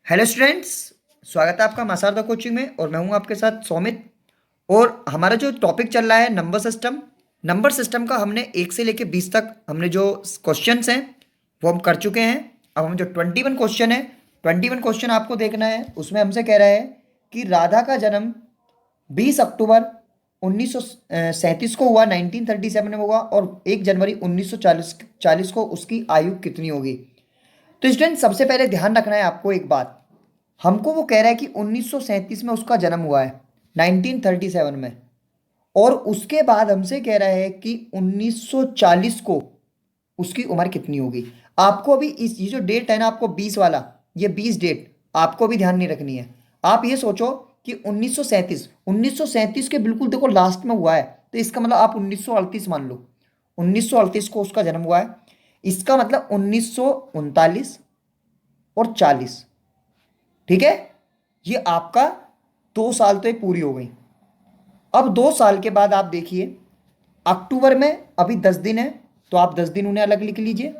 Hello students. स्वागत है आपका मसारदा कोचिंग में और मैं हूं आपके साथ सौमित। और हमारा जो टॉपिक चल रहा है नंबर सिस्टम का हमने 1 से लेकर 20 तक हमने जो क्वेश्चंस हैं वो हम कर चुके हैं। अब हम जो 21 क्वेश्चन है, 21 क्वेश्चन आपको देखना है। उसमें हमसे कह रहा है कि राधा का जन्म 20 अक्टूबर 1937 को हुआ, 1937 में हुआ, और 1 जनवरी 1940 को उसकी आयु कितनी होगी। तो स्टूडेंट सबसे पहले ध्यान रखना है आपको एक बात। हमको वो कह रहा है कि 1937 में उसका जन्म हुआ है, 1937 में, और उसके बाद हमसे कह रहा है कि 1940 को उसकी उम्र कितनी होगी। आपको अभी इस ये जो डेट है ना, आपको 20 वाला, ये 20 डेट आपको भी ध्यान नहीं रखनी है। आप ये सोचो कि 1937 के बिल्कुल देखो लास्ट में हुआ है, तो इसका मतलब आप 1938 मान लो। 1938 को उसका जन्म हुआ है, इसका मतलब 1939 और 40। ठीक है, ये आपका 2 साल तो ये पूरी हो गई। अब 2 साल के बाद आप देखिए, अक्टूबर में अभी 10 दिन है, तो आप 10 दिन उन्हें अलग लिख लीजिए।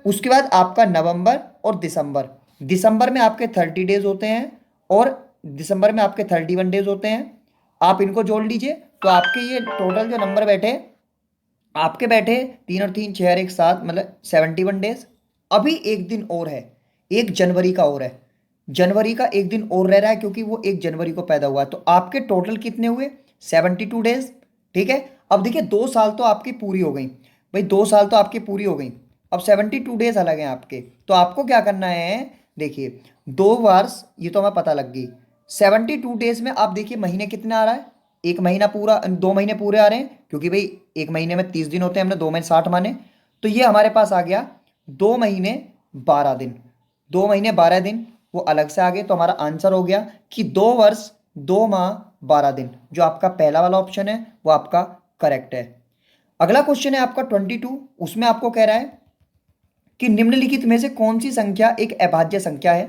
उसके बाद आपका नवंबर और दिसंबर, दिसंबर में आपके 30 डेज होते हैं और दिसंबर में आपके 31 डेज होते हैं। आप इनको जोड़ लीजिए तो आपके ये टोटल जो नंबर बैठे, आपके बैठे 3 और 3 6 और 1 7, मतलब 71 डेज। अभी 1 दिन और है, 1 जनवरी का और है। जनवरी का 1 दिन और रह रहा है क्योंकि वो 1 जनवरी को पैदा हुआ है। तो आपके टोटल कितने हुए? 72 डेज। ठीक है, अब देखिए 2 साल तो आपकी पूरी हो गई भाई, 2 साल तो आपकी पूरी हो गई। अब 72 डेज अलग हैं आपके, तो आपको क्या करना है? देखिए, 2 वर्ष ये तो हमें पता लग गई। 72 डेज में आप देखिए महीने कितना आ रहा है। एक महीना पूरा, 2 महीने पूरे आ रहे हैं क्योंकि भाई एक महीने में 30 दिन होते हैं, हमने 2 महीने 60 माने। तो ये हमारे पास आ गया 2 महीने 12 दिन। 2 महीने 12 दिन वो अलग से आ गए, तो हमारा आंसर हो गया कि 2 वर्ष 2 माह 12 दिन। जो आपका पहला वाला ऑप्शन है वो आपका करेक्ट है। अगला क्वेश्चन है आपका 22। उसमें आपको कह रहा है कि निम्नलिखित में से कौन सी संख्या एक अभाज्य संख्या है।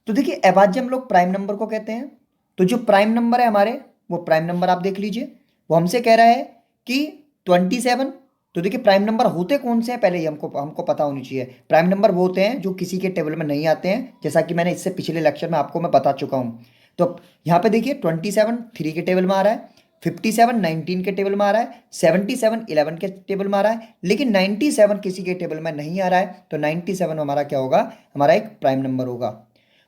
तो देखिए, अभाज्य हम लोग प्राइम नंबर को कहते हैं। तो जो प्राइम नंबर है हमारे, वो प्राइम नंबर आप देख लीजिए। वो हमसे कह रहा है कि 27। तो देखिए, प्राइम नंबर होते कौन से हैं पहले ही हमको हमको पता होनी चाहिए। प्राइम नंबर वो होते हैं जो किसी के टेबल में नहीं आते हैं, जैसा कि मैंने इससे पिछले लेक्चर में आपको मैं बता चुका हूं। तो यहाँ पे देखिए 27 3 के टेबल में आ रहा है, 57 19 के टेबल में आ रहा है, 77 11 के टेबल में आ रहा है, लेकिन 97 किसी के टेबल में नहीं आ रहा है। तो 97 हमारा क्या होगा? हमारा एक प्राइम नंबर होगा।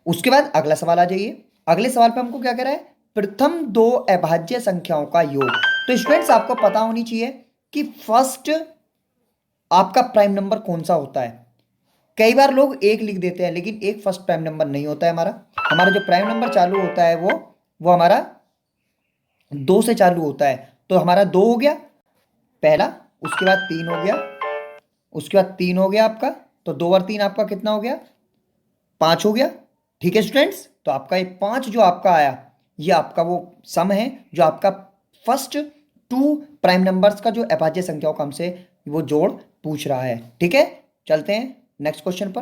उसके बाद अगला सवाल आ जाइए। अगले सवाल पे हमको क्या कह रहा है? प्रथम दो अभाज्य संख्याओं का योग। तो स्टूडेंट्स आपको पता होनी चाहिए कि फर्स्ट आपका प्राइम नंबर कौन सा होता है। कई बार लोग एक लिख देते हैं, लेकिन एक फर्स्ट प्राइम नंबर नहीं होता है हमारा। हमारा जो प्राइम नंबर चालू होता है वो हमारा 2 से चालू होता है। तो हमारा 2 हो गया पहला, उसके बाद 3 हो गया, उसके बाद 3 हो गया आपका। तो 2 और 3 आपका कितना हो गया? 5 हो गया। ठीक है स्टूडेंट्स, तो आपका ये 5 जो आपका आया, ये आपका वो सम है जो आपका फर्स्ट 2 प्राइम नंबर्स का जो अभाज्य संख्याओं का हमसे वो जोड़ पूछ रहा है। ठीक है, चलते हैं नेक्स्ट क्वेश्चन पर।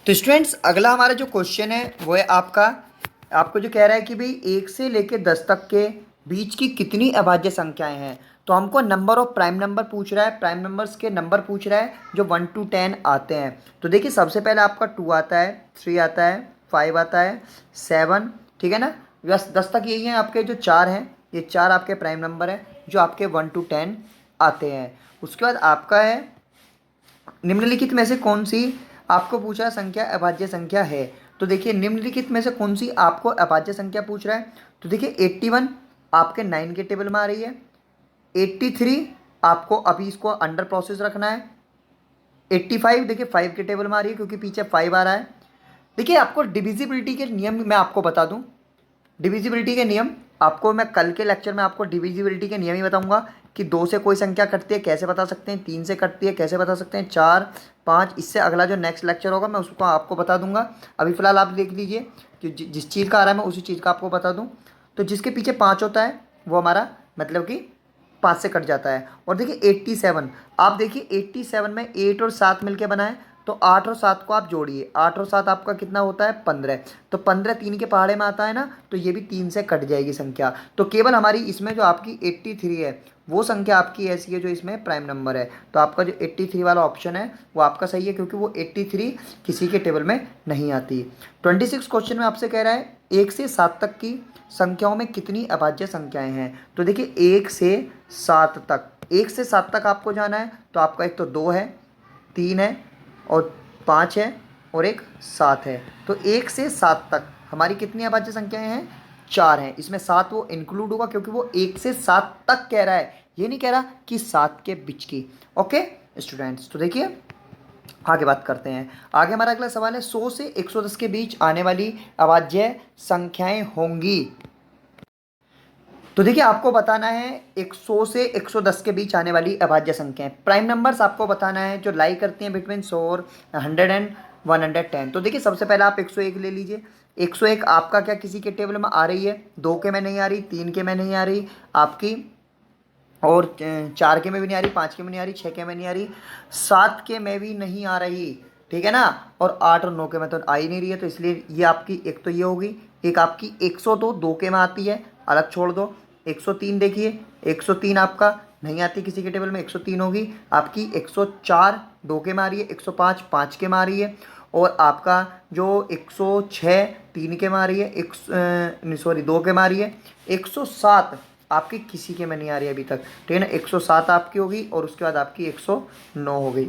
तो स्टूडेंट्स अगला हमारा जो क्वेश्चन है वो है आपका, आपको जो कह रहा है कि भाई 1 से लेकर 10 तक के बीच की कितनी अभाज्य संख्याएं हैं। तो हमको नंबर ऑफ प्राइम नंबर पूछ रहा है, प्राइम नंबर्स के नंबर पूछ रहा है जो 1 to 10 आते हैं। तो देखिए, सबसे पहले आपका 2 आता है, 3 आता है, 5 आता है, 7। ठीक है ना, बस 10 तक यही है आपके जो 4 हैं। ये 4 आपके प्राइम नंबर हैं जो आपके 1 to 10 आते हैं। उसके बाद आपका है निम्नलिखित में से कौन सी, आपको पूछा संख्या अभाज्य संख्या है। तो देखिए, निम्नलिखित में से कौन सी आपको अभाज्य संख्या पूछ रहा है। तो देखिए 81 आपके 9 के टेबल में आ रही है, 83 आपको अभी इसको अंडर प्रोसेस रखना है, 85 देखिए 5 के टेबल में आ रही है क्योंकि पीछे 5 आ रहा है। देखिए, आपको डिविजिबिलिटी के नियम मैं आपको बता दूं। डिविजिबिलिटी के नियम आपको मैं कल के लेक्चर में आपको डिविजिबिलिटी के नियम ही बताऊंगा कि 2 से कोई संख्या कटती है कैसे बता सकते हैं, 3 से कटती है कैसे बता सकते हैं, 4 5, इससे अगला जो नेक्स्ट लेक्चर होगा मैं उसको आपको बता दूंगा। अभी फिलहाल आप देख लीजिए कि जिस चीज़ का आ रहा है मैं उसी चीज़ का आपको बता दूँ। तो जिसके पीछे 5 होता है वो हमारा मतलब कि 5 से कट जाता है। और देखिए 87, आप देखिए 87 में 8 और 7 मिलके बनाए, तो 8 और 7 को आप जोड़िए, 8 और 7 आपका कितना होता है? 15। तो 15 3 के पहाड़े में आता है ना, तो ये भी 3 से कट जाएगी संख्या। तो केवल हमारी इसमें जो आपकी 83 है वो संख्या आपकी ऐसी है जो इसमें प्राइम नंबर है। तो आपका जो 83 वाला ऑप्शन है वो आपका सही है, क्योंकि वो 83 किसी के टेबल में नहीं आती। 26 क्वेश्चन में आपसे कह रहा है 1 से 7 तक की संख्याओं में कितनी अभाज्य संख्याएं हैं। तो देखिए 1 से 7 तक, 1 से 7 तक आपको जाना है तो आपका एक तो 2 है, 3 है और 5 है और एक 7 है। तो 1 से 7 तक हमारी कितनी अभाज्य संख्याएं हैं, 4 हैं। इसमें 7 वो इंक्लूड होगा क्योंकि वो 1 से 7 तक कह रहा है, ये नहीं कह रहा कि 7 के बीच की। ओके स्टूडेंट्स, तो देखिए आगे बात करते हैं। आगे हमारा अगला सवाल है 100 से 110 के बीच आने वाली अभाज्य संख्याएं होंगी। तो देखिए आपको बताना है 100 से 110 के बीच आने वाली अभाज्य संख्याएं। प्राइम नंबर्स आपको बताना है जो लाई करती हैं बिटवीन 100 और 100 एंड 110। तो देखिए सबसे पहले आप 101 ले लीजिए। 101 आपका क्या किसी के टेबल में आ रही है, 2 के में नहीं आ रही, 3 के में नहीं आ रही आपकी, और 4 के में भी नहीं आ रही, 5 के में नहीं आ रही, 6 के में नहीं आ रही, 7 के में भी नहीं आ रही, ठीक है ना, और 8 और 9 के में तो आ ही नहीं रही है। तो इसलिए ये आपकी एक तो ये होगी, एक आपकी 102 2 के में आती है, अलग छोड़ दो। 103 देखिए, 103 आपका नहीं आती किसी के टेबल में, 103 होगी आपकी। 104 2 के में आ रही है, 105 5 के में आ रही है, और आपका जो 106 3 के में आ रही है, सॉरी 2 के में आ रही है। 107 आपकी किसी के में नहीं आ रही अभी तक, ठीक है ना। 107 आपकी होगी और उसके बाद आपकी 109 हो गई।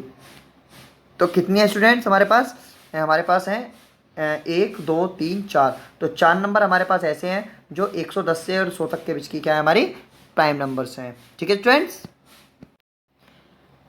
तो कितनी है स्टूडेंट्स हमारे पास, हमारे पास हैं 1 2 3 4। तो 4 नंबर हमारे पास ऐसे हैं जो 110 से और 100 तक के बीच की क्या है, हमारी प्राइम नंबर्स हैं, ठीक है स्टूडेंट्स।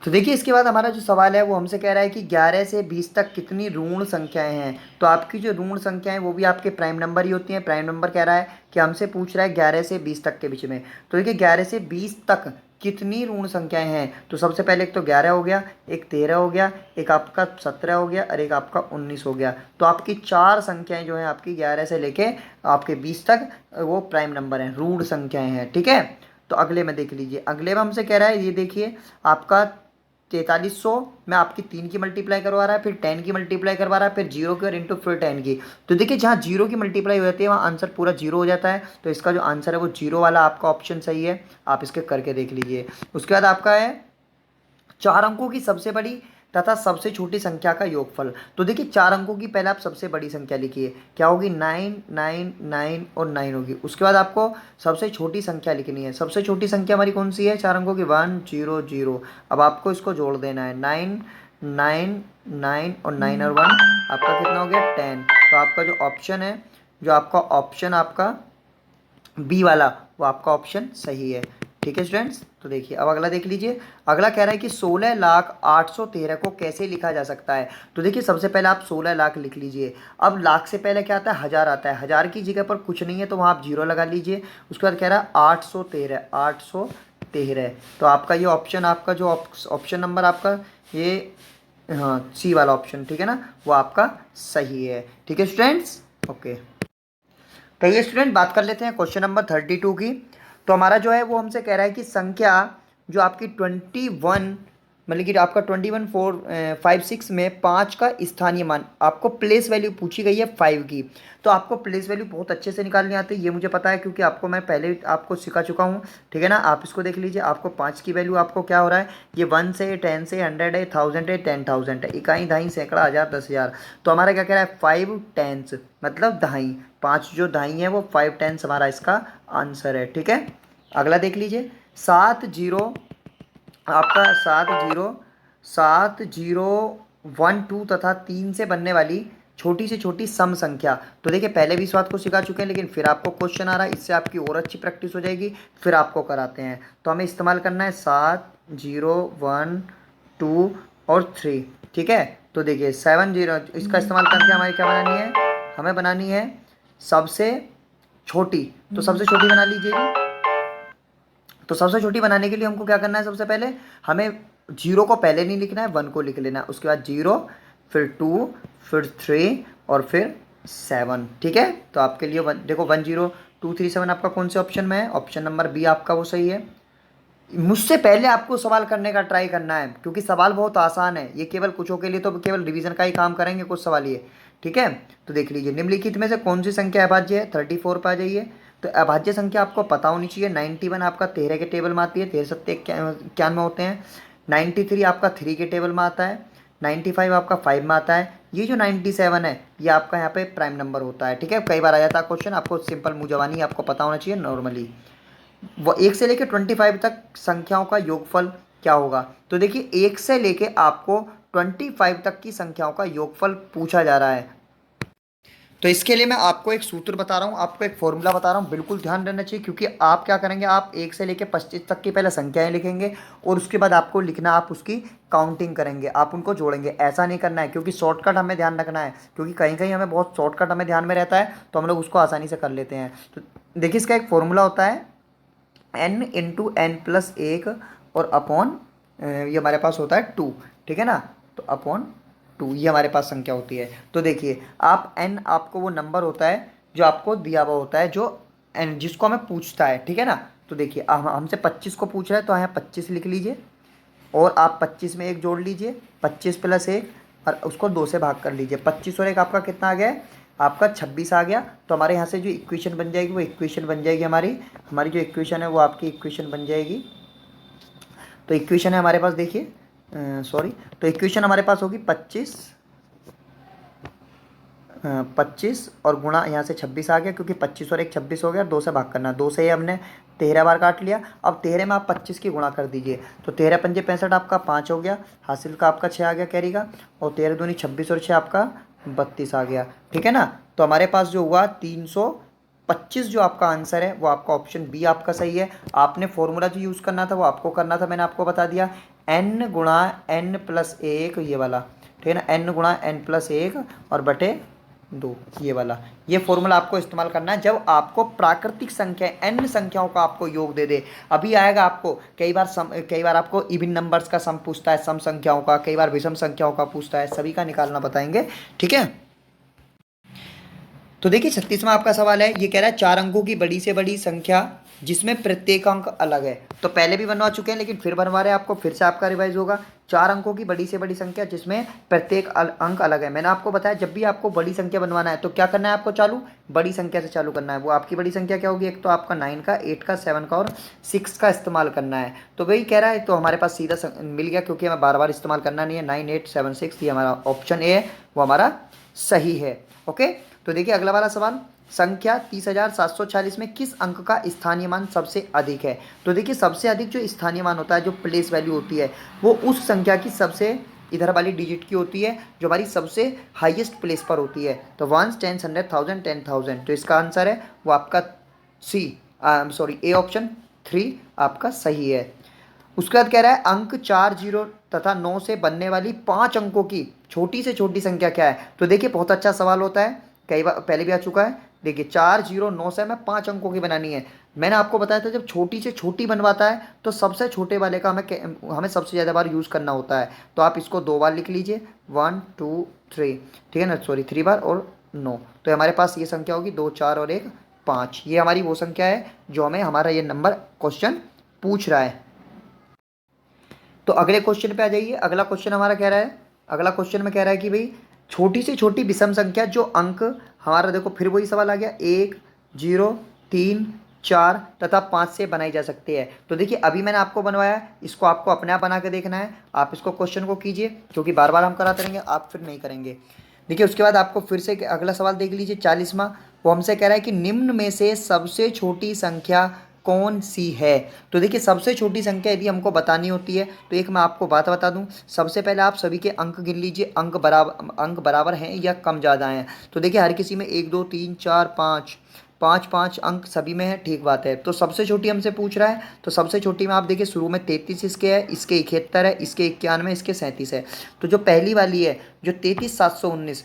तो देखिए इसके बाद हमारा जो सवाल है वो हमसे कह रहा है कि 11 से 20 तक कितनी ऋण संख्याएं हैं। तो आपकी जो ऋण संख्याएं वो भी आपके प्राइम नंबर ही होती हैं। प्राइम नंबर कह रहा है कि हमसे पूछ रहा है 11 से 20 तक के बीच में। तो देखिए 11 से 20 तक कितनी ऋण संख्याएं हैं। तो सबसे पहले एक तो 11 हो गया, एक 13 हो गया, एक आपका 17 हो गया और एक आपका 19 हो गया। तो आपकी 4 संख्याएं जो हैं आपकी 11 से लेके आपके 20 तक वो प्राइम नंबर हैं, ऋण संख्याएं हैं, ठीक है। तो अगले में देख लीजिए, अगले में हमसे कह रहा है, ये देखिए आपका 4300 में आपकी 3 की मल्टीप्लाई करवा रहा है, फिर 10 की मल्टीप्लाई करवा रहा है, फिर 0 की और इंटू फिर 10 की। तो देखिए जहाँ 0 की मल्टीप्लाई हो जाती है वहाँ आंसर पूरा 0 हो जाता है। तो इसका जो आंसर है वो 0 वाला आपका ऑप्शन सही है, आप इसके करके देख लीजिए। उसके बाद आपका है 4 अंकों की सबसे बड़ी तथा सबसे छोटी संख्या का योगफल। तो देखिए 4 अंकों की पहले आप सबसे बड़ी संख्या लिखिए, क्या होगी, 9 9 9 और 9 होगी। उसके बाद आपको सबसे छोटी संख्या लिखनी है। सबसे छोटी संख्या हमारी कौन सी है, 4 अंकों की, 1 0 0। अब आपको इसको जोड़ देना है, 9 9 9 और 9 और 1 आपका कितना हो गया, 10। तो आपका जो ऑप्शन है, जो आपका ऑप्शन आपका बी वाला, वो आपका ऑप्शन सही है, ठीक है स्टूडेंट्स। तो देखिए अब अगला देख लीजिए। अगला कह रहा है कि 16,0813 को कैसे लिखा जा सकता है। तो देखिए सबसे पहले आप 16 लाख लिख लीजिए। अब लाख से पहले क्या आता है, हज़ार आता है। हज़ार की जगह पर कुछ नहीं है तो वहाँ आप 0 लगा लीजिए। उसके बाद कह रहा है 813 813। तो आपका ये ऑप्शन, आपका जो ऑप्शन नंबर आपका ये, हाँ सी वाला ऑप्शन, ठीक है ना, वो आपका सही है, ठीक है स्टूडेंट्स। ओके, तो ये स्टूडेंट बात कर लेते हैं क्वेश्चन नंबर 32 की। तो हमारा जो है वो हमसे कह रहा है कि संख्या जो आपकी 21, मतलब कि आपका 21,456 में 5 का स्थानीय मान, आपको प्लेस वैल्यू पूछी गई है 5 की। तो आपको प्लेस वैल्यू बहुत अच्छे से निकालनी आती है, ये मुझे पता है क्योंकि आपको मैं पहले आपको सिखा चुका हूँ, ठीक है ना। आप इसको देख लीजिए, आपको 5 की वैल्यू आपको क्या हो रहा है, ये 1 से 10 से 100 है, 1000 है, 10,000 है, इकाई दहाई सैकड़ा हज़ार 10,000। तो हमारा क्या कह रहा है, 5 टेंस मतलब दहाई, 5 जो दहाई है वो 5 टेंस हमारा इसका आंसर है, ठीक है। अगला देख लीजिए, 7 0 आपका 7 0 तथा 3 से बनने वाली छोटी से छोटी सम संख्या। तो देखिए पहले भी इस बात को सिखा चुके हैं, लेकिन फिर आपको क्वेश्चन आ रहा है, इससे आपकी और अच्छी प्रैक्टिस हो जाएगी। फिर आपको कराते हैं, तो हमें इस्तेमाल करना है 7 0 1 2 और 3, ठीक है। तो देखिए 7 0 इसका इस्तेमाल करके हमारी क्या बनानी है, हमें बनानी है सबसे छोटी। तो सबसे छोटी बना लीजिए। तो सबसे छोटी बनाने के लिए हमको क्या करना है, सबसे पहले हमें 0 को पहले नहीं लिखना है, 1 को लिख लेना है। उसके बाद 0, फिर 2, फिर 3 और फिर 7, ठीक है। तो आपके लिए देखो 1 0 2 3 7 आपका कौन से ऑप्शन में है, ऑप्शन नंबर बी आपका वो सही है। मुझसे पहले आपको सवाल करने का ट्राई करना है, क्योंकि सवाल बहुत आसान है, ये केवल कुछों के लिए तो केवल रिवीजन का ही काम करेंगे कुछ सवाल ये, ठीक है। तो देख लीजिए, निम्नलिखित में से कौन सी संख्या अभाज्य है, 34 पे आ जाइए। तो अभाज्य संख्या आपको पता होनी चाहिए। 91 आपका 13 के टेबल में आती है, 13 सत्ते 91 होते हैं। 93 आपका 3 के टेबल में आता है। 95 आपका 5 में आता है। ये जो 97 है ये आपका यहाँ पे प्राइम नंबर होता है। ठीक है, कई बार आ जाता है क्वेश्चन, आपको सिंपल मुँह जबानी आपको पता होना चाहिए नॉर्मली। वो 1 से लेकर 25 तक संख्याओं का योगफल क्या होगा? तो देखिए 1 से लेके आपको 25 तक की संख्याओं का योगफल पूछा जा रहा है। तो इसके लिए मैं आपको एक सूत्र बता रहा हूँ, आपको एक फॉर्मूला बता रहा हूँ, बिल्कुल ध्यान रहना चाहिए। क्योंकि आप क्या करेंगे, आप 1 से लेकर 25 तक की पहले संख्याएं लिखेंगे और उसके बाद आपको लिखना, आप उसकी काउंटिंग करेंगे, आप उनको जोड़ेंगे। ऐसा नहीं करना है, क्योंकि शॉर्टकट हमें ध्यान रखना है, क्योंकि कहीं कहीं हमें बहुत शॉर्टकट हमें ध्यान में रहता है तो हम लोग उसको आसानी से कर लेते हैं। तो देखिए इसका एक फॉर्मूला होता है n × n+1 और अपॉन ये हमारे पास होता है 2। ठीक है ना, तो अपॉन 2 ये हमारे पास संख्या होती है। तो देखिए आप n आपको वो नंबर होता है जो आपको दिया हुआ होता है, जो n जिसको हमें पूछता है। ठीक है ना, तो देखिए हमसे 25 को पूछ रहा है तो यहाँ 25 लिख लीजिए और आप 25 में 1 जोड़ लीजिए, 25 + 1 और उसको 2 से भाग कर लीजिए। 25 और 1 आपका कितना आ गया? आपका 26 आ गया। तो हमारे यहाँ से जो इक्वेशन बन जाएगी वो इक्वेशन बन जाएगी हमारी जो इक्वेशन है वो आपकी इक्वेशन बन जाएगी। तो इक्वेशन है हमारे पास, देखिए तो इक्वेशन हमारे पास होगी 25 और गुणा यहाँ से 26 आ गया, क्योंकि 25 और 1 26 हो गया, 2 से भाग करना, 2 से ये हमने 13 बार काट लिया। अब 13 में आप 25 की गुणा कर दीजिए, तो 13 × 5 = 65 आपका 5 हो गया, हासिल का आपका 6 आ गया कैरी का, और 13 दूनी 26 और 6 आपका 32 आ गया। ठीक है ना, तो हमारे पास जो हुआ 325 जो आपका आंसर है वो आपका ऑप्शन बी आपका सही है। आपने फॉर्मूला जो यूज़ करना था वो आपको करना था, मैंने आपको बता दिया, n × n+1 ये वाला। ठीक है ना, n × n+1 और बटे 2 ये वाला, ये फॉर्मूला आपको इस्तेमाल करना है जब आपको प्राकृतिक संख्या n संख्याओं का आपको योग दे दे। अभी आएगा आपको कई बार आपको इवन नंबर्स का सम पूछता है, सम संख्याओं का, कई बार विषम संख्याओं का पूछता है, सभी का निकालना बताएंगे। ठीक है, तो देखिए 36वां आपका सवाल है, ये कह रहा है 4 अंकों की बड़ी से बड़ी संख्या जिसमें प्रत्येक अंक अलग है। तो पहले भी बनवा चुके हैं लेकिन फिर बनवा रहे हैं आपको, फिर से आपका रिवाइज होगा। 4 अंकों की बड़ी से बड़ी संख्या जिसमें प्रत्येक अंक अलग है। मैंने आपको बताया जब भी आपको बड़ी संख्या बनवाना है तो क्या करना है, आपको चालू बड़ी संख्या से चालू करना है। वो आपकी बड़ी संख्या क्या होगी, एक तो आपका 9 का, 8 का, 7 का और 6 का इस्तेमाल करना है। तो वही कह रहा है, तो हमारे पास सीधा मिल गया, क्योंकि हमें बार बार इस्तेमाल करना नहीं है। 9, 8, 7, 6 ये हमारा ऑप्शन ए है, वो हमारा सही है। ओके, तो देखिए अगला वाला सवाल, संख्या 30,746 में किस अंक का स्थानीय मान सबसे अधिक है? तो देखिए सबसे अधिक जो स्थानीय मान होता है, जो प्लेस वैल्यू होती है, वो उस संख्या की सबसे इधर वाली डिजिट की होती है जो हमारी सबसे हाईएस्ट प्लेस पर होती है। तो 1, 10, 100, 10,000, तो इसका आंसर है वो आपका ए ऑप्शन 3 आपका सही है। उसके बाद कह रहा है अंक 4, 0 तथा 9 से बनने वाली 5 अंकों की छोटी से छोटी संख्या क्या है? तो देखिए बहुत अच्छा सवाल होता है, कई बार पहले भी आ चुका है। देखिए 4, 0, 9 से हमें 5 अंकों की बनानी है। मैंने आपको बताया था जब छोटी से छोटी बनवाता है तो सबसे छोटे वाले का हमें सबसे ज़्यादा बार यूज़ करना होता है। तो आप इसको 2 बार लिख लीजिए, 1, 2, 3, ठीक है ना, 3 बार और 9। तो हमारे पास ये संख्या होगी 2, 4 और 1, 5। ये हमारी वो संख्या है जो हमें हमारा ये नंबर क्वेश्चन पूछ रहा है। तो अगले क्वेश्चन पे आ जाइए। अगला क्वेश्चन हमारा कह रहा है, अगला क्वेश्चन में कह रहा है कि भाई छोटी से छोटी विषम संख्या जो अंक हमारा, देखो फिर वही सवाल आ गया, 1, 0, 3, 4 तथा 5 से बनाई जा सकती है। तो देखिए अभी मैंने आपको बनवाया है, इसको आपको अपने आप बना के देखना है। आप इसको क्वेश्चन को कीजिए, क्योंकि बार बार हम कराते रहेंगे, आप फिर नहीं करेंगे। देखिए उसके बाद आपको फिर से अगला सवाल देख लीजिए, 40वां। वो हमसे कह रहा है कि निम्न में से सबसे छोटी संख्या कौन सी है? तो देखिए सबसे छोटी संख्या यदि हमको बतानी होती है तो एक मैं आपको बात बता दूं, सबसे पहले आप सभी के अंक गिन लीजिए, अंक बराबर हैं या कम ज़्यादा हैं। तो देखिए हर किसी में 1, 2, 3, 4, 5 5 अंक सभी में है, ठीक बात है। तो सबसे छोटी हमसे पूछ रहा है, तो सबसे छोटी में आप देखिए शुरू में 33 इसके है, इसके 71 है, इसके 91, इसके 37 है। तो जो पहली वाली है जो 33,719,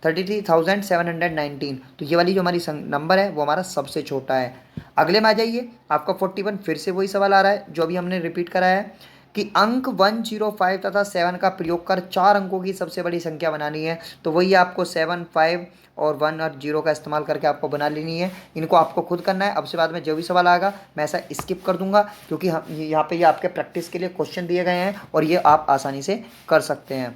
33,719, तो ये वाली जो हमारी नंबर है वो हमारा सबसे छोटा है। अगले में आ जाइए, आपका 41, फिर से वही सवाल आ रहा है जो अभी हमने रिपीट कराया है कि अंक 105 तथा 7 का प्रयोग कर 4 अंकों की सबसे बड़ी संख्या बनानी है। तो वही आपको 7, 5 और 1 और 0 का इस्तेमाल करके आपको बना लेनी है। इनको आपको खुद करना है। अब से बाद में जो भी सवाल आएगा मैं ऐसा स्किप कर दूंगा, क्योंकि हम यहाँ पे ये आपके प्रैक्टिस के लिए क्वेश्चन दिए गए हैं और ये आप आसानी से कर सकते हैं।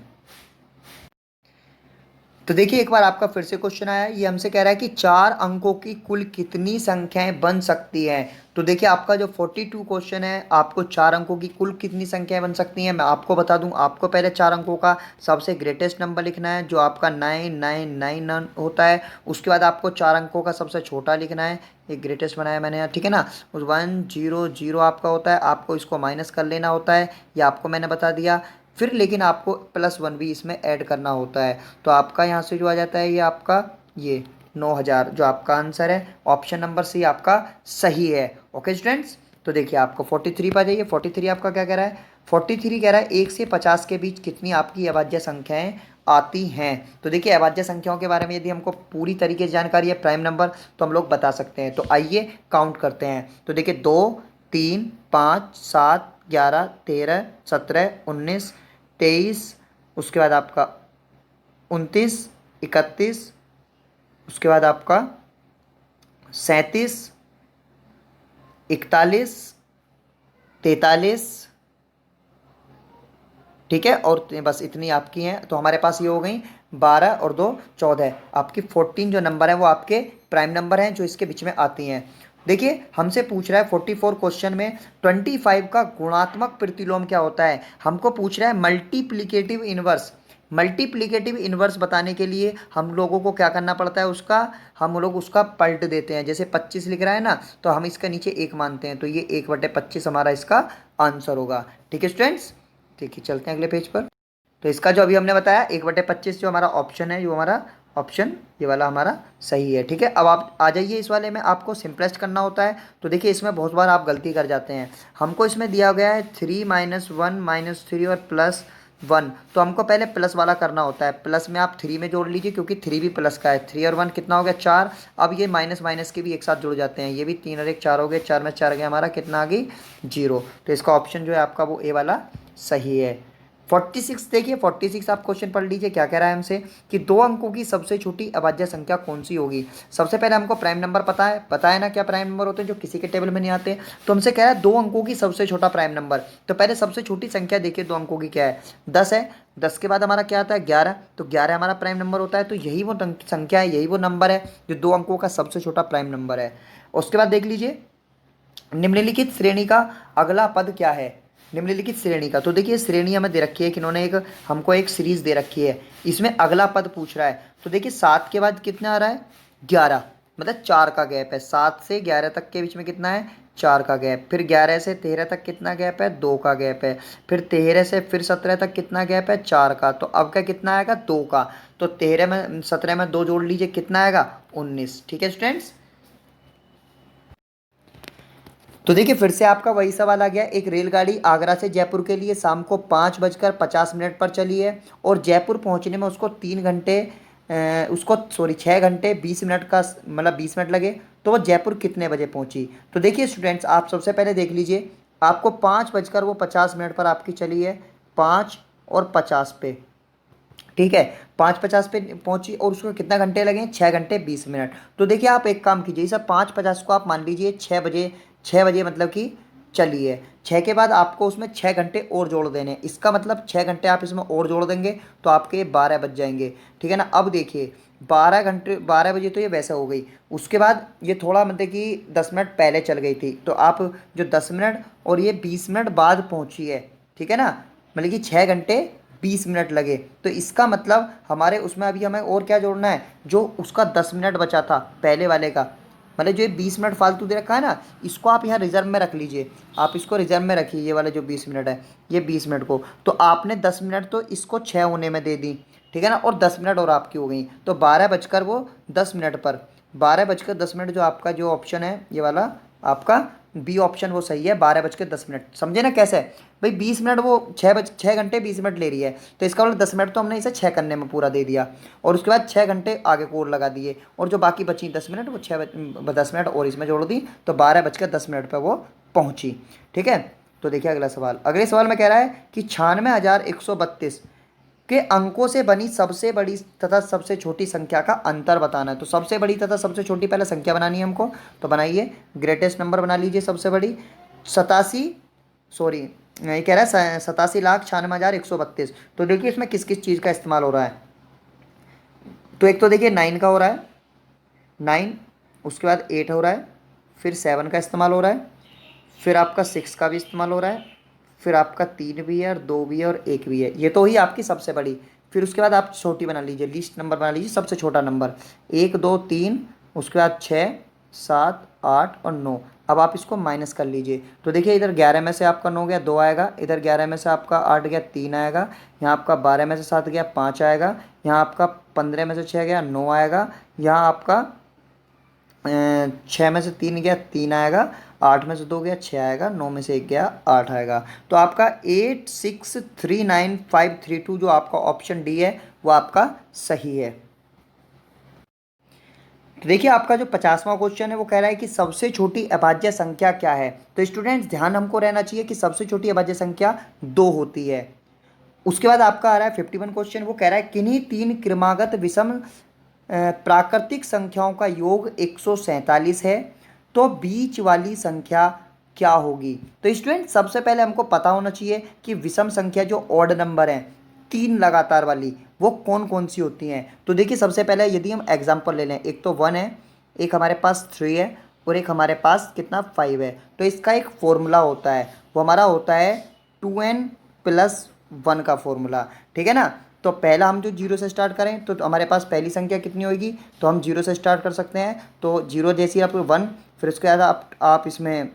तो देखिए एक बार आपका फिर से क्वेश्चन आया, ये हमसे कह रहा है कि 4 अंकों की कुल कितनी संख्याएं बन सकती हैं। तो देखिए आपका जो 42 क्वेश्चन है, आपको 4 अंकों की कुल कितनी संख्याएं बन सकती हैं मैं आपको बता दूं। आपको पहले 4 अंकों का सबसे ग्रेटेस्ट नंबर लिखना है जो आपका 9999 होता है। उसके बाद आपको 4 अंकों का सबसे छोटा लिखना है, एक ग्रेटेस्ट बनाया मैंने यहाँ, ठीक है ना। उस 100 आपका होता है, आपको इसको माइनस कर लेना होता है, ये आपको मैंने बता दिया। फिर लेकिन आपको +1 भी इसमें ऐड करना होता है। तो आपका यहाँ से जो आ जाता है ये आपका ये 9000, जो आपका आंसर है ऑप्शन नंबर सी आपका सही है। ओके स्टूडेंट्स, तो देखिए आपको 43 पर जाइए। 43 आपका क्या कह रहा है, 43 कह रहा है 1 से 50 के बीच कितनी आपकी अभाज्य संख्याएं आती हैं। तो देखिए अभाज्य संख्याओं के बारे में यदि हमको पूरी तरीके से जानकारी है प्राइम नंबर, तो हम लोग बता सकते हैं। तो आइए काउंट करते हैं। तो देखिए 2 3 5 7 11 13 17 19 23, उसके बाद आपका 29 31, उसके बाद आपका 37 41 43, ठीक है। और बस इतनी आपकी हैं, तो हमारे पास ये हो गई 12 और 2 14। आपकी 14 जो नंबर है वो आपके प्राइम नंबर हैं जो इसके बीच में आती हैं। देखिए हमसे पूछ रहा है 44 क्वेश्चन में 25 का गुणात्मक प्रतिलोम क्या होता है। हमको पूछ रहा है मल्टीप्लिकेटिव इनवर्स। मल्टीप्लिकेटिव इनवर्स बताने के लिए हम लोगों को क्या करना पड़ता है, उसका हम लोग उसका पलट देते हैं। जैसे 25 लिख रहा है ना, तो हम इसका नीचे 1 मानते हैं, तो ये 1/25 हमारा इसका आंसर होगा। ठीक है स्टूडेंट्स, देखिए चलते हैं अगले पेज पर। तो इसका जो अभी हमने बताया 1/25 जो हमारा ऑप्शन है, जो हमारा ऑप्शन ये वाला हमारा सही है। ठीक है, अब आप आ जाइए इस वाले में, आपको सिंपलेस्ट करना होता है। तो देखिए इसमें बहुत बार आप गलती कर जाते हैं। हमको इसमें दिया गया है 3 -1 -3 और +1, तो हमको पहले प्लस वाला करना होता है। प्लस में आप 3 में जोड़ लीजिए क्योंकि 3 भी प्लस का है। 3 और 1 कितना हो गया, 4। अब ये माइनस माइनस के भी एक साथ जुड़ जाते हैं, ये भी 3 और 1 4 हो गए, 4 में 4 गया हमारा कितना आ गई 0। तो इसका ऑप्शन जो है आपका वो ए वाला सही है। 46 देखिए, 46 आप क्वेश्चन पढ़ लीजिए क्या कह रहा है हमसे कि 2 अंकों की सबसे छोटी अभाज्य संख्या कौन सी होगी। सबसे पहले हमको प्राइम नंबर पता है ना क्या प्राइम नंबर होते हैं जो किसी के टेबल में नहीं आते। तो हमसे कह रहा है 2 अंकों की सबसे छोटा प्राइम नंबर। तो पहले सबसे छोटी संख्या देखिए 2 अंकों की क्या है, 10 है। 10 के बाद हमारा क्या आता है 11, तो 11 हमारा प्राइम नंबर होता है। तो यही वो संख्या है, यही वो नंबर है जो 2 अंकों का सबसे छोटा प्राइम नंबर है। उसके बाद देख लीजिए निम्नलिखित श्रेणी का अगला पद क्या है। निम्नलिखित श्रेणी का, तो देखिए श्रेणी हमें दे रखी है कि इन्होंने एक हमको एक सीरीज दे रखी है, इसमें अगला पद पूछ रहा है। तो देखिए 7 के बाद कितना आ रहा है 11, मतलब 4 का गैप है। 7 से 11 तक के बीच में कितना है 4 का गैप। फिर 11 से 13 तक कितना गैप है 2 का गैप है। फिर 13 से फिर 17 तक कितना गैप है 4 का। तो अब का कितना आएगा 2 का। तो 13 में 17 में 2 जोड़ लीजिए कितना आएगा 19। ठीक है स्टूडेंट्स, तो देखिए फिर से आपका वही सवाल आ गया। एक रेलगाड़ी आगरा से जयपुर के लिए शाम को 5:50 पर चली है और जयपुर पहुंचने में उसको 3 घंटे उसको सॉरी 6 घंटे 20 मिनट का मतलब 20 मिनट लगे। तो वो जयपुर कितने बजे पहुंची। तो देखिए स्टूडेंट्स आप सबसे पहले देख लीजिए, आपको 5:50 पर आपकी चली है 5:50 पे, ठीक है। 5:50 पे पहुंची और उसको कितना घंटे लगे 6 घंटे 20 मिनट। तो देखिए आप एक काम कीजिए, सब 5:50 को आप मान लीजिए 6 बजे, 6 बजे मतलब कि चली है। 6 के बाद आपको उसमें 6 घंटे और जोड़ देने, इसका मतलब 6 घंटे आप इसमें और जोड़ देंगे तो आपके 12 बज जाएंगे। ठीक है ना। अब देखिए 12 घंटे 12 बजे तो ये वैसे हो गई, उसके बाद ये थोड़ा मतलब कि 10 मिनट पहले चल गई थी। तो आप जो 10 मिनट और ये 20 मिनट बाद पहुंची है, ठीक है ना, मतलब कि 6 घंटे 20 मिनट लगे। तो इसका मतलब हमारे उसमें अभी हमें और क्या जोड़ना है, जो उसका 10 मिनट बचा था पहले वाले का, मतलब जो ये 20 मिनट फालतू दे रखा है ना, इसको आप यहाँ रिजर्व में रख लीजिए। आप इसको रिजर्व में रखिए, ये वाले जो 20 मिनट है ये 20 मिनट को। तो आपने 10 मिनट तो इसको 6 होने में दे दी, ठीक है ना, और 10 मिनट और आपकी हो गई। तो 12:10 पर 12:10 जो आपका जो ऑप्शन है ये वाला आपका बी ऑप्शन वो सही है, 12:10। समझे ना कैसे भाई, 20 मिनट वो 6 घंटे 20 मिनट ले रही है, तो इसका मतलब 10 मिनट तो हमने इसे 6 करने में पूरा दे दिया और उसके बाद 6 घंटे आगे को और लगा दिए, और जो बाकी बची 10 मिनट वो 10 मिनट और इसमें जोड़ दी, तो 12:10 पर वो पहुंची। ठीक है, तो देखिए अगला सवाल। अगले सवाल में कह रहा है कि 96,132 के अंकों से बनी सबसे बड़ी तथा सबसे छोटी संख्या का अंतर बताना है। तो सबसे बड़ी तथा सबसे छोटी पहले संख्या बनानी है हमको, तो बनाइए। ग्रेटेस्ट नंबर बना लीजिए सबसे बड़ी ये कह रहा है 87,96,132। तो देखिए इसमें किस किस चीज़ का इस्तेमाल हो रहा है। तो एक तो देखिए 9 का हो रहा है, 9, उसके बाद 8 हो रहा है, फिर 7 का इस्तेमाल हो रहा है, फिर आपका 6 का भी इस्तेमाल हो रहा है, फिर आपका 3 भी है और 2 भी है और 1 भी है। ये तो ही आपकी सबसे बड़ी। फिर उसके बाद आप छोटी बना लीजिए, लीस्ट नंबर बना लीजिए, सबसे छोटा नंबर 1 2 3, उसके बाद 6 7 8 और 9। अब आप इसको माइनस कर लीजिए, तो देखिए इधर 11 में से आपका 9 गया 2 आएगा, इधर 11 में से आपका 8 गया 3 आएगा, यहाँ आपका 12 में से 7 गया 5 आएगा, यहाँ आपका 15 में से 6 गया 9 आएगा, यहाँ आपका 6 में से 3 गया 3 आएगा, 8 में से 2 गया 6 आएगा, 9 में से 1 गया 8 आएगा। तो आपका 8639,532 जो आपका ऑप्शन डी है वो आपका सही है। तो देखिए आपका जो 50वां क्वेश्चन है वो कह रहा है कि सबसे छोटी अभाज्य संख्या क्या है। तो स्टूडेंट्स ध्यान हमको रहना चाहिए कि सबसे छोटी अभाज्य संख्या 2 होती है। उसके बाद आपका आ रहा है 51 क्वेश्चन, वो कह रहा है किन्हीं 3 क्रमागत विषम प्राकृतिक संख्याओं का योग 147 है, तो बीच वाली संख्या क्या होगी। तो स्टूडेंट सबसे पहले हमको पता होना चाहिए कि विषम संख्या जो ऑड नंबर है 3 लगातार वाली वो कौन कौन सी होती हैं। तो देखिए सबसे पहले यदि हम एग्जाम्पल ले लें, एक तो 1 है, एक हमारे पास 3 है और एक हमारे पास कितना 5 है। तो इसका एक फॉर्मूला होता है, वो हमारा होता है 2n+1 का फॉर्मूला, ठीक है ना। तो पहला हम जो जीरो से स्टार्ट करें तो हमारे पास पहली संख्या कितनी होगी, तो हम जीरो से स्टार्ट कर सकते हैं। तो जीरो जैसी आप 1, फिर उसके बाद आप इसमें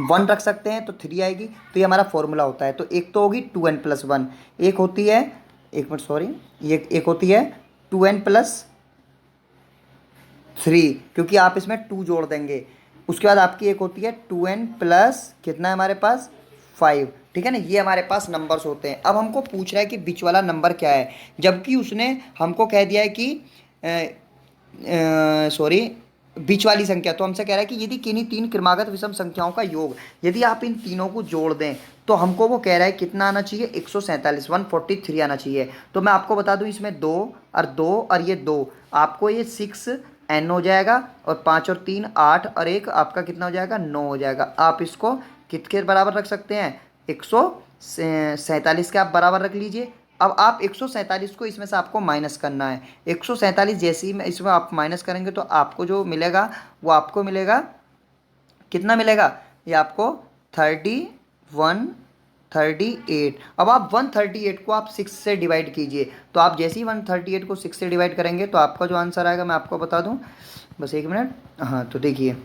1 रख सकते हैं तो 3 आएगी। तो ये हमारा फॉर्मूला होता है। तो एक तो होगी 2n+1, एक होती है, एक मिनट सॉरी, ये एक होती है 2n+3, क्योंकि आप इसमें 2 जोड़ देंगे। उसके बाद आपकी एक होती है 2n+ कितना है हमारे पास 5, ठीक है ना। ये हमारे पास नंबर्स होते हैं। अब हमको पूछ रहा है कि बीच वाला नंबर क्या है, जबकि उसने हमको कह दिया है कि सॉरी बीच वाली संख्या। तो हमसे कह रहा है कि यदि किन्हीं 3 क्रमागत विषम संख्याओं का योग, यदि आप इन तीनों को जोड़ दें तो हमको वो कह रहा है कितना आना चाहिए 147, 143 आना चाहिए। तो मैं आपको बता दूं इसमें 2 और 2 और ये 2, आपको ये 6n हो जाएगा और 5 और 3 8 और 1 आपका कितना हो जाएगा 9 हो जाएगा। आप इसको कितने बराबर रख सकते हैं 147 के आप बराबर रख लीजिए। अब आप 147 को इसमें से आपको माइनस करना है। 147 जैसे ही इसमें आप माइनस करेंगे तो आपको जो मिलेगा वो आपको मिलेगा कितना मिलेगा, ये आपको 138। अब आप 138 को आप 6 से डिवाइड कीजिए। तो आप जैसे ही 138 को 6 से डिवाइड करेंगे तो आपका जो आंसर आएगा मैं आपको बता दूं, बस एक मिनट। हाँ तो देखिए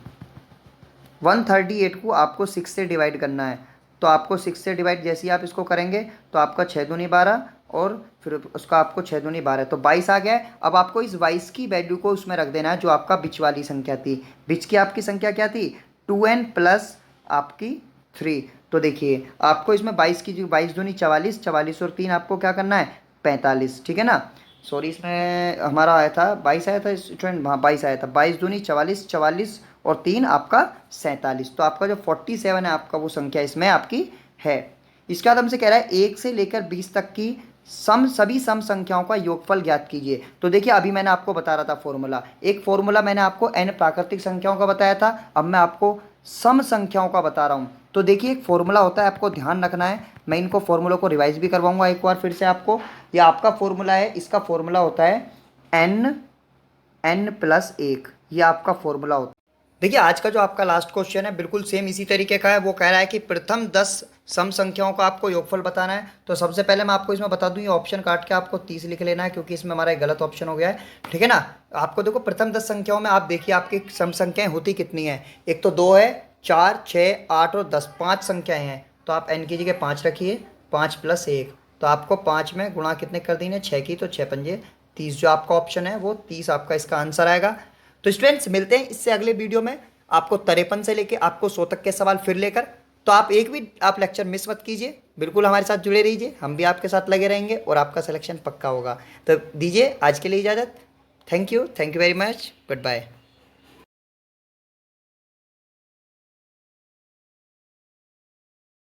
138 को आपको 6 से डिवाइड करना है। तो आपको 6 से डिवाइड जैसे ही आप इसको करेंगे तो आपका 6 दूनी 12 और फिर उसका आपको 6 दूनी 12, तो 22 आ गया है। अब आपको इस 22 की वैल्यू को उसमें रख देना है जो आपका बीच वाली संख्या थी। बीच की आपकी संख्या क्या थी 2n+ आपकी 3। तो देखिए आपको इसमें 22 की जो 22 दूनी 44, 44 और 3 आपको क्या करना है 45, ठीक है ना। सॉरी इसमें हमारा आया था 22 आया था स्टूडेंट, हाँ 22 आया था। 22 दूनी 44, 44 और 3 आपका 47। तो आपका जो 47 है आपका वो संख्या इसमें आपकी है। इसके बाद हमसे कह रहा है 1 से लेकर 20 तक की सभी सम संख्याओं का योगफल ज्ञात कीजिए। तो देखिए अभी मैंने आपको बता रहा था फॉर्मूला, एक फॉर्मूला मैंने आपको n प्राकृतिक संख्याओं का बताया था, अब मैं आपको सम संख्याओं का बता रहा हूँ। तो देखिए एक फॉर्मूला होता है, आपको ध्यान रखना है। मैं इनको फॉर्मूलों को रिवाइज भी करवाऊंगा एक बार फिर से आपको। ये आपका फॉर्मूला है, इसका फॉर्मूला होता है n+1, ये आपका फॉर्मूला होता है। देखिए आज का जो आपका लास्ट क्वेश्चन है बिल्कुल सेम इसी तरीके का है। वो कह रहा है कि प्रथम 10 सम संख्याओं का आपको योगफल बताना है। तो सबसे पहले मैं आपको इसमें बता दूं, ये ऑप्शन काट के आपको 30 लिख लेना है क्योंकि इसमें हमारा एक गलत ऑप्शन हो गया है, ठीक है ना। आपको देखो प्रथम 10 संख्याओं में आप देखिए आपकी सम संख्याएं होती कितनी है, एक तो 2 है, 4 6 8 और 10, 5 संख्याएं हैं। तो आप n की जगह 5 रखिए, 5 + 1, तो आपको 5 में गुणा कितने कर देंगे 6 की, तो 6 पंजे 30, जो आपका ऑप्शन है वो 30 आपका इसका आंसर आएगा। तो स्टूडेंट्स मिलते हैं इससे अगले वीडियो में, आपको 53 से लेके आपको 100 तक के सवाल फिर लेकर। तो आप एक भी आप लेक्चर मिस मत कीजिए, बिल्कुल हमारे साथ जुड़े रहिए, हम भी आपके साथ लगे रहेंगे और आपका सिलेक्शन पक्का होगा। तो दीजिए आज के लिए इजाज़त। Thank you very much, good bye.